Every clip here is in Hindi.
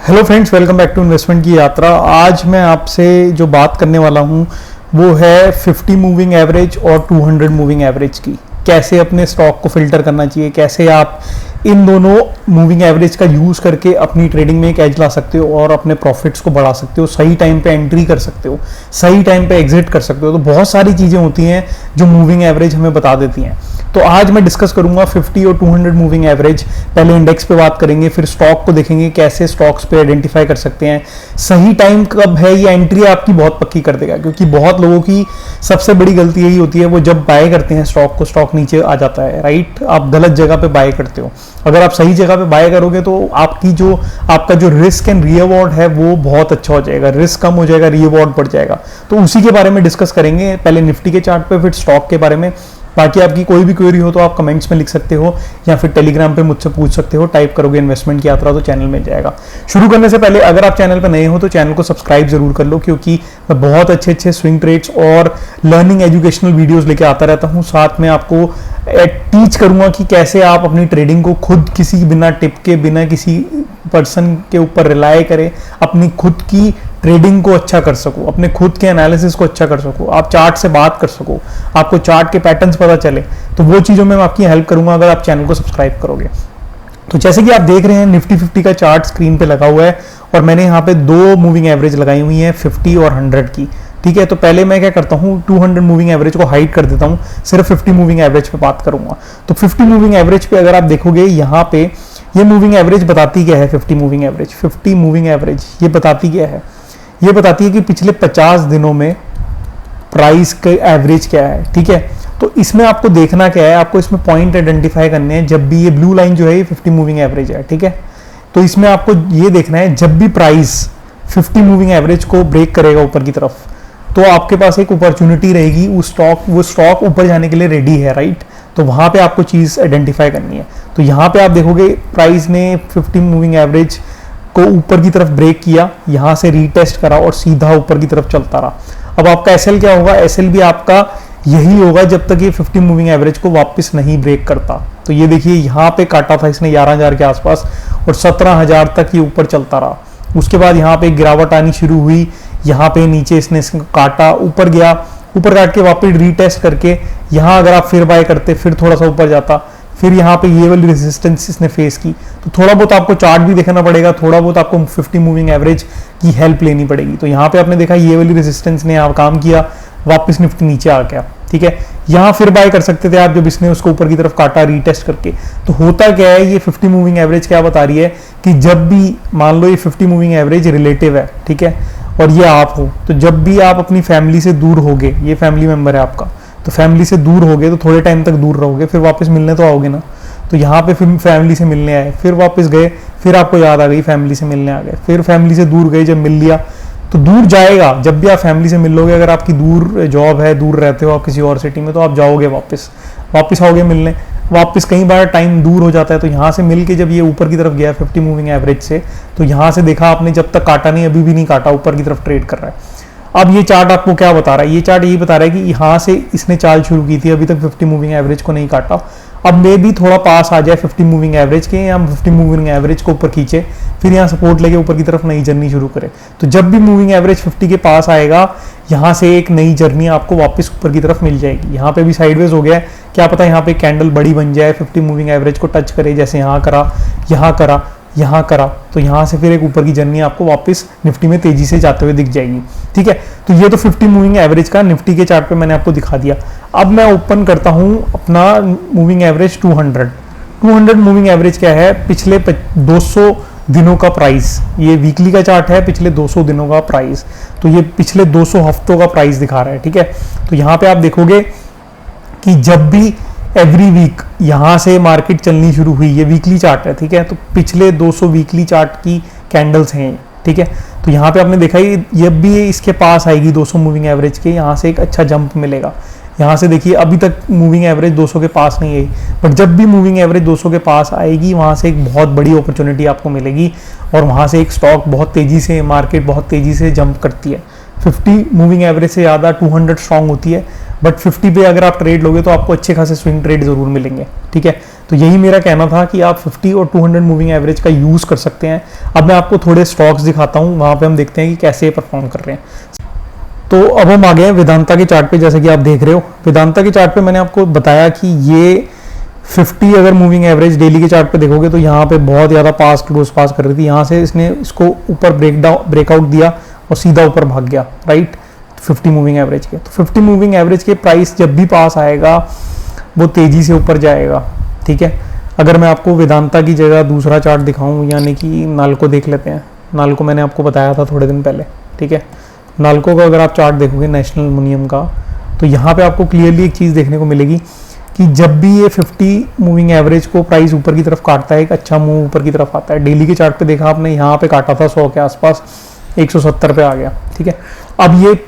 Hello friends, welcome back to investment की यात्रा। आज मैं आपसे जो बात करने वाला हूं वो है 50 मूविंग एवरेज और 200 मूविंग एवरेज की। कैसे अपने स्टॉक को फिल्टर करना चाहिए, कैसे आप इन दोनों मूविंग एवरेज का यूज़ करके अपनी ट्रेडिंग में एक एज ला सकते हो और अपने प्रॉफिट्स को बढ़ा सकते हो, सही टाइम पे एंट्री कर सकते हो, सही टाइम पे एग्जिट कर सकते हो। तो बहुत सारी चीज़ें होती हैं जो मूविंग एवरेज हमें बता देती हैं। तो आज मैं डिस्कस करूंगा 50 और 200 मूविंग एवरेज। पहले इंडेक्स पे बात करेंगे, फिर स्टॉक को देखेंगे कैसे स्टॉक्स पे आइडेंटिफाई कर सकते हैं, सही टाइम कब है, ये एंट्री आपकी बहुत पक्की कर देगा। क्योंकि बहुत लोगों की सबसे बड़ी गलती यही होती है, वो जब बाय करते हैं स्टॉक को, स्टॉक नीचे आ जाता है, राइट। आप गलत जगह पे बाय करते हो। अगर आप सही जगह पे बाय करोगे तो आपका जो रिस्क एंड रिवॉर्ड है वो बहुत अच्छा हो जाएगा, रिस्क कम हो जाएगा, रिवॉर्ड बढ़ जाएगा। तो उसी के बारे में डिस्कस करेंगे, पहले निफ्टी के चार्ट पे, फिर स्टॉक के बारे में। बाकी आपकी कोई भी क्वेरी हो तो आप कमेंट्स में लिख सकते हो या फिर टेलीग्राम पे मुझसे पूछ सकते हो। टाइप करोगे इन्वेस्टमेंट की यात्रा तो चैनल मिल जाएगा। शुरू करने से पहले अगर आप चैनल पर नए हो तो चैनल को सब्सक्राइब जरूर कर लो, क्योंकि मैं बहुत अच्छे स्विंग ट्रेड्स और लर्निंग एजुकेशनल वीडियोस लेके आता रहता हूँ। साथ में आपको टीच करूंगा कि कैसे आप अपनी ट्रेडिंग को खुद किसी बिना टिप के, बिना किसी पर्सन के ऊपर रिलाय करें, अपनी खुद की ट्रेडिंग को अच्छा कर सको, अपने खुद के एनालिसिस को अच्छा कर सको, आप चार्ट से बात कर सको, आपको चार्ट के पैटर्न्स पता चले। तो वो चीज़ों में मैं आपकी हेल्प करूंगा अगर आप चैनल को सब्सक्राइब करोगे। तो जैसे कि आप देख रहे हैं, निफ्टी 50 का चार्ट स्क्रीन पे लगा हुआ है और मैंने यहाँ पे दो मूविंग एवरेज लगाई हुई है, 50 और 100 की। ठीक है, तो पहले मैं क्या करता हूँ, 200 मूविंग एवरेज को हाइड कर देता हूँ, सिर्फ 50 मूविंग एवरेज पे बात करूंगा। तो 50 मूविंग एवरेज पे अगर आप देखोगे, यहाँ पे ये मूविंग एवरेज बताती क्या है, 50 मूविंग एवरेज ये बताती क्या है, ये बताती है कि पिछले 50 दिनों में प्राइस के एवरेज क्या है। ठीक है, तो इसमें आपको देखना क्या है, आपको इसमें पॉइंट आइडेंटिफाई करने हैं। जब भी ये ब्लू लाइन जो है ये 50 मूविंग एवरेज है, ठीक है, तो इसमें आपको ये देखना है जब भी प्राइस 50 मूविंग एवरेज को ब्रेक करेगा ऊपर की तरफ, तो आपके पास एक अपॉर्चुनिटी रहेगी, वो स्टॉक ऊपर जाने के लिए रेडी है, राइट। तो वहां पे आपको चीज आइडेंटिफाई करनी है। तो यहाँ पे आप देखोगे प्राइस ने 50 मूविंग एवरेज को ऊपर की तरफ ब्रेक किया, यहां से रीटेस्ट करा और सीधा ऊपर की तरफ चलता रहा। अब आपका एसएल क्या होगा, एसएल भी आपका यही होगा जब तक ये 50 मूविंग एवरेज को वापस नहीं ब्रेक करता। तो ये देखिए यहाँ पे काटा था इसने 11,000 के आसपास और 17,000 तक ये ऊपर चलता रहा। उसके बाद यहाँ पे गिरावट आनी शुरू हुई, यहाँ पे नीचे इसने काटा, ऊपर गया, ऊपर काट के वापस रीटेस्ट करके यहाँ अगर आप फिर बाय करते, फिर थोड़ा सा ऊपर जाता, फिर यहाँ पे ये वाली रेजिस्टेंस इसने फेस की। तो थोड़ा बहुत आपको चार्ट भी देखना पड़ेगा, थोड़ा बहुत आपको 50 मूविंग एवरेज की हेल्प लेनी पड़ेगी। तो यहाँ पे आपने देखा ये वाली रेजिस्टेंस ने यहाँ काम किया, वापस निफ्टी नीचे आ गया। ठीक है, यहाँ फिर बाय कर सकते थे आप जब इसने उसको ऊपर की तरफ काटा रीटेस्ट करके। तो होता क्या है, ये 50 मूविंग एवरेज क्या बता रही है कि जब भी मान लो ये 50 मूविंग एवरेज रिलेटिव है, ठीक है, और ये आप हो, तो जब भी आप अपनी फैमिली से दूर होगे, ये फैमिली मेंबर है आपका, तो फैमिली से दूर होगे तो थोड़े टाइम तक दूर रहोगे, फिर वापस मिलने तो आओगे ना। तो यहाँ पे फिर फैमिली से मिलने आए, फिर वापस गए, फिर आपको याद आ गई, फैमिली से मिलने आ गए, फिर फैमिली से दूर गए, जब मिल लिया तो दूर जाएगा। जब भी आप फैमिली से मिल लोगे, अगर आपकी दूर जॉब है, दूर रहते हो आप किसी और सिटी में, तो आप जाओगे वापस आओगे मिलने, वापस कई बार टाइम दूर हो जाता है। तो यहाँ से मिल के जब ये ऊपर की तरफ गया 50 मूविंग एवरेज से, तो यहाँ से देखा आपने जब तक काटा नहीं, अभी भी नहीं काटा, ऊपर की तरफ ट्रेड कर रहा है। अब ये चार्ट आपको क्या बता रहा है, ये चार्ट यही बता रहा है कि यहाँ से इसने चाल शुरू की थी, अभी तक 50 मूविंग एवरेज को नहीं काटा। अब मे भी थोड़ा पास आ जाए 50 मूविंग एवरेज के, या 50 मूविंग एवरेज को ऊपर खींचे, फिर यहाँ सपोर्ट लेके ऊपर की तरफ नई जर्नी शुरू करे। तो जब भी मूविंग एवरेज 50 के पास आएगा, यहाँ से एक नई जर्नी आपको वापस ऊपर की तरफ मिल जाएगी। यहाँ पे भी साइडवेज हो गया है, क्या पता यहाँ पे कैंडल बड़ी बन जाए, 50 मूविंग एवरेज को टच करे, जैसे यहाँ करा, यहाँ करा, तो यहाँ से फिर एक ऊपर की जर्नी आपको वापस निफ्टी में तेजी से जाते हुए दिख जाएगी। ठीक है, तो ये तो 50 मूविंग एवरेज का निफ्टी के चार्ट पे मैंने आपको दिखा दिया। अब मैं ओपन करता हूँ अपना मूविंग एवरेज 200 मूविंग एवरेज क्या है, पिछले 200 दिनों का प्राइस। ये वीकली का चार्ट है, पिछले 200 दिनों का प्राइस, तो ये पिछले 200 हफ्तों का प्राइस दिखा रहा है। ठीक है, तो यहाँ पे आप देखोगे कि जब भी एवरी वीक यहाँ से मार्केट चलनी शुरू हुई, ये वीकली चार्ट है, ठीक है, तो पिछले 200 वीकली चार्ट की कैंडल्स हैं। ठीक है, तो यहाँ पे आपने देखा जब भी ये इसके पास आएगी 200 मूविंग एवरेज के, यहाँ से एक अच्छा जंप मिलेगा। यहाँ से देखिए अभी तक मूविंग एवरेज 200 के पास नहीं आई, बट जब भी मूविंग एवरेज 200 के पास आएगी, वहाँ से एक बहुत बड़ी अपॉर्चुनिटी आपको मिलेगी और वहाँ से एक स्टॉक बहुत तेजी से, मार्केट बहुत तेजी से जंप करती है। 50 मूविंग एवरेज से ज़्यादा 200 स्ट्रांग होती है, बट 50 पे अगर आप ट्रेड लोगे तो आपको अच्छे खासे स्विंग ट्रेड जरूर मिलेंगे। ठीक है, तो यही मेरा कहना था कि आप 50 और 200 मूविंग एवरेज का यूज़ कर सकते हैं। अब मैं आपको थोड़े स्टॉक्स दिखाता हूँ, वहाँ पे हम देखते हैं कि कैसे परफॉर्म कर रहे हैं। तो अब हम आ गए हैं वेदांता के चार्ट पे। जैसे कि आप देख रहे हो वेदांता के चार्ट पे मैंने आपको बताया कि ये 50 अगर मूविंग एवरेज डेली के चार्ट पे देखोगे तो यहाँ पे बहुत ज़्यादा पास क्लोज पास कर रही थी। यहाँ से इसने इसको ऊपर ब्रेकआउट दिया और सीधा ऊपर भाग गया, राइट, 50 मूविंग एवरेज के। तो 50 मूविंग एवरेज के प्राइस जब भी पास आएगा वो तेज़ी से ऊपर जाएगा, ठीक है। अगर मैं आपको वेदांता की जगह दूसरा चार्ट दिखाऊं, यानी कि नाल्को देख लेते हैं। नाल्को मैंने आपको बताया था थोड़े दिन पहले, ठीक है। नाल्को का अगर आप चार्ट देखोगे नेशनल एल्युमिनियम का, तो यहाँ पे आपको क्लियरली एक चीज़ देखने को मिलेगी कि जब भी ये 50 मूविंग एवरेज को प्राइस ऊपर की तरफ काटता है, एक अच्छा मूव ऊपर की तरफ आता है। डेली के चार्ट पे देखा आपने, यहाँ पे काटा था 100 के आसपास, 170 पे आ गया, ठीक है। अब ये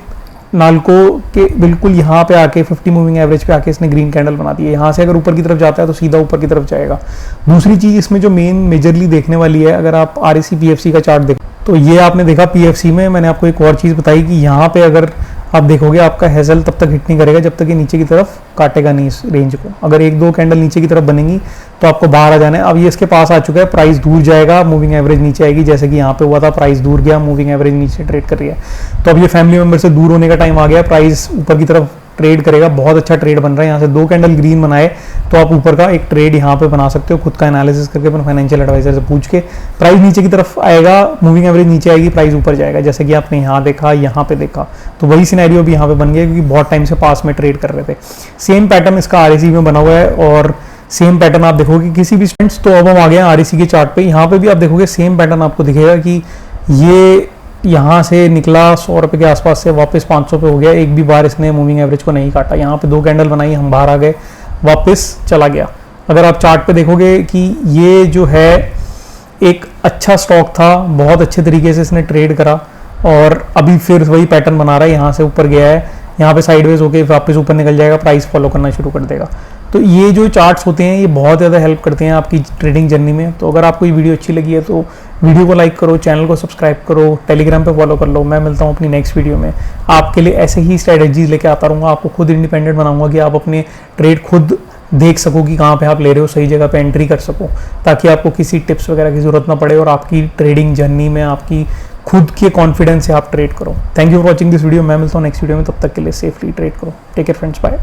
नाल्को के बिल्कुल यहाँ पे आके 50 मूविंग एवरेज पे आके इसने ग्रीन कैंडल बना दी है। यहाँ से अगर ऊपर की तरफ जाता है तो सीधा ऊपर की तरफ जाएगा। दूसरी चीज़ इसमें जो मेजरली देखने वाली है, अगर आप RSC PFC का चार्ट देखो तो ये आपने देखा PFC में, मैंने आपको एक और चीज़ बताई कि यहाँ पे अगर आप देखोगे आपका हेजल तब तक हिट नहीं करेगा जब तक ये नीचे की तरफ काटेगा नहीं इस रेंज को। अगर एक दो कैंडल नीचे की तरफ बनेंगी तो आपको बाहर आ जाना है। अब ये इसके पास आ चुका है, प्राइस दूर जाएगा, मूविंग एवरेज नीचे आएगी, जैसे कि यहाँ पे हुआ था, प्राइस दूर गया, मूविंग एवरेज नीचे ट्रेड कर रही है। तो अब ये फैमिली मेंबर से दूर होने का टाइम आ गया, प्राइस ऊपर की तरफ ट्रेड करेगा। बहुत अच्छा ट्रेड बन रहा है, यहाँ से 2 कैंडल ग्रीन बनाए तो आप ऊपर का एक ट्रेड यहाँ पे बना सकते हो, खुद का एनालिसिस करके अपने फाइनेंशियल एडवाइजर से पूछ के। प्राइस नीचे की तरफ आएगा, मूविंग एवरेज नीचे आएगी, प्राइस ऊपर जाएगा, जैसे कि आपने यहाँ देखा, यहाँ पे देखा। तो वही सिनेरियो भी यहाँ पे बन गया, क्योंकि बहुत टाइम से पास में ट्रेड कर रहे थे। सेम पैटर्न इसका RSC में बना हुआ है और सेम पैटर्न आप देखोगे किसी भी स्टूडेंट्स। तो अब हम आ गए RSC के चार्ट पे, यहाँ पे भी आप देखोगे सेम पैटर्न आपको दिखेगा कि ये यहाँ से निकला 100 रुपये के आसपास से वापस 500 पे हो गया। एक भी बार इसने मूविंग एवरेज को नहीं काटा। यहाँ पे 2 कैंडल बनाई, हम बाहर आ गए, वापस चला गया। अगर आप चार्ट पे देखोगे कि ये जो है एक अच्छा स्टॉक था, बहुत अच्छे तरीके से इसने ट्रेड करा और अभी फिर वही पैटर्न बना रहा है। यहाँ से ऊपर गया है, यहाँ पे साइडवेज होके वापस ऊपर निकल जाएगा, प्राइस फॉलो करना शुरू कर देगा। तो ये जो चार्ट्स होते हैं ये बहुत ज़्यादा हेल्प करते हैं आपकी ट्रेडिंग जर्नी में। तो अगर आपको ये वीडियो अच्छी लगी है तो वीडियो को लाइक करो, चैनल को सब्सक्राइब करो, टेलीग्राम पे फॉलो कर लो। मैं मिलता हूँ अपनी नेक्स्ट वीडियो में। आपके लिए ऐसे ही स्ट्रैटेजीज लेके आता रहूँगा, आपको खुद इंडिपेंडेंट बनाऊंगा कि आप अपने ट्रेड खुद देख सको कि कहाँ पे आप ले रहे हो, सही जगह पे एंट्री कर सको, ताकि आपको किसी टिप्स वगैरह की जरूरत ना पड़े और आपकी ट्रेडिंग जर्नी में आपकी खुद के कॉन्फिडेंस से आप ट्रेड करो। Thank you for watching this video. मैं मिलता हूँ नेक्स्ट वीडियो में, तब तक के लिए सेफली ट्रेड करो। Take care friends, bye.